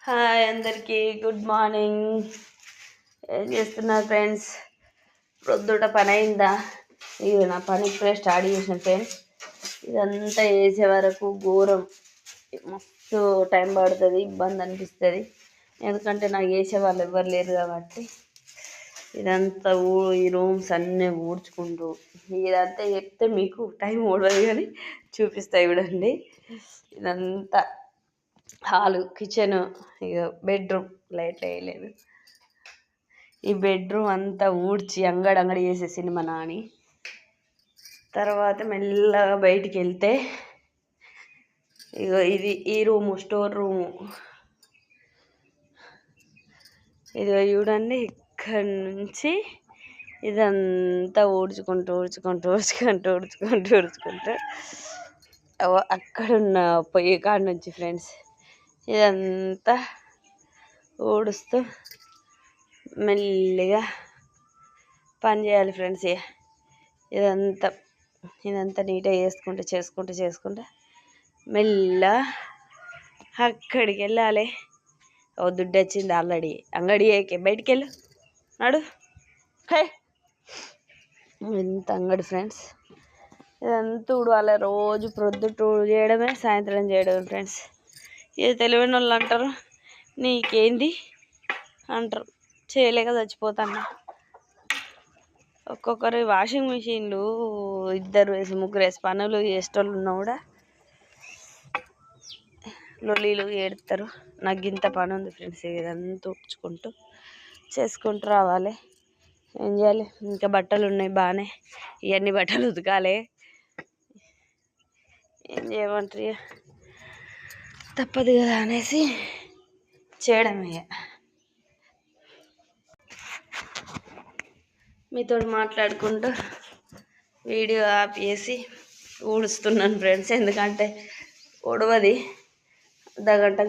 Hi అందరికీ good morning. ఏం చేస్తున్నారు ఫ్రెండ్స్? ప్రొద్దుట పని అయిందా? ఇది నా పని ఇప్పుడే స్టార్ట్ చేసిన ఫ్రెండ్స్. ఇదంతా వేసే వరకు ఘోరం, మస్తు టైం పడుతుంది, ఇబ్బంది అనిపిస్తుంది. ఎందుకంటే నాకు వేసే వాళ్ళు ఎవ్వరు లేరు కాబట్టి ఇదంతా ఈ రూమ్స్ అన్నీ ఊడ్చుకుంటూ ఇదంతా చెప్తే మీకు టైం ఓడదు కానీ చూపిస్తాయి చూడండి. ఇదంతా హాలు, కిచెను, ఇక బెడ్రూమ్ లైట్లు వేయలేదు. ఈ బెడ్రూమ్ అంతా ఊడ్చి అంగడి చేసేసింది మా నాని. తర్వాత మెల్లగా బయటికి వెళ్తే ఇక ఇది ఈ రూము, స్టోర్ రూము. ఇది చూడండి, ఇక్కడి నుంచి ఇదంతా ఊడ్చుకుంటూ అక్కడున్న పొయ్యి కాడ నుంచి ఫ్రెండ్స్ ఇదంతా ఊడుస్తూ మెల్లిగా పని చేయాలి ఫ్రెండ్స్. ఇదంతా నీట్గా చేసుకుంటూ మెల్లగా అక్కడికి వెళ్ళాలి. దుడ్డు వచ్చింది ఆల్రెడీ. అంగడి బయటికి వెళ్ళు, నడు. హే, ఇంత అంగడి ఫ్రెండ్స్. ఇదంతా ఊడవాలి. రోజు ప్రొద్దుట చేయడమే, సాయంత్రం చేయడమే ఫ్రెండ్స్. ఇది తెలివైన వాళ్ళు అంటారు, నీకేంది అంటారు. చేయలేక చచ్చిపోతాను. ఒక్కొక్కరు వాషింగ్ మిషన్లు 2 వేసి 3 వేసి పనులు చేసేటోళ్ళు ఉన్నా కూడా లొల్లీలు ఏడుతారు. నాకు ఇంత పని ఉంది ఫ్రెండ్స్. ఇదంతా చేసుకుంటూ రావాలి. ఏం చేయాలి? ఇంకా బట్టలు ఉన్నాయి బాగానే, ఇవన్నీ బట్టలు ఉతకాలి. ఏం చేయమంటారు, తప్పదు కదా అనేసి చేయడమే. మీతో మాట్లాడుకుంటూ వీడియో ఆపేసి ఊడుస్తున్నాను ఫ్రెండ్స్. ఎందుకంటే ఉడవది,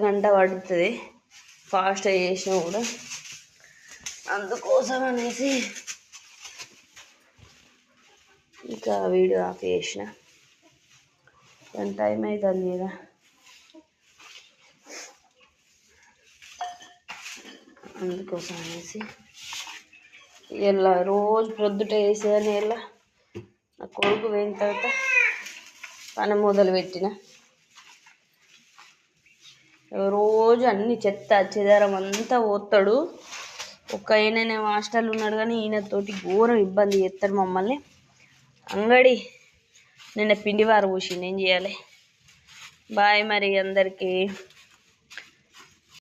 గంట పడుతుంది ఫాస్ట్గా చేసినా కూడా. అందుకోసం అనేసి ఇంకా వీడియో ఆపేసిన. టైం అవుతుంది కదా, అందుకోసం అనేసి ఇలా రోజు ప్రొద్దుట వేసేదని ఇలా నా కొడుకు పోయిన తర్వాత పని మొదలు పెట్టిన. రోజు అన్ని చెత్త చెదారం అంతా పోతాడు. ఈయననే హాస్టల్ ఉన్నాడు కానీ ఈయనతోటి ఘోరం ఇబ్బంది చేస్తాడు మమ్మల్ని. అంగడి నిన్న పిండివారు పూసింది, ఏం చేయాలి? బాయ్ మరి అందరికీ.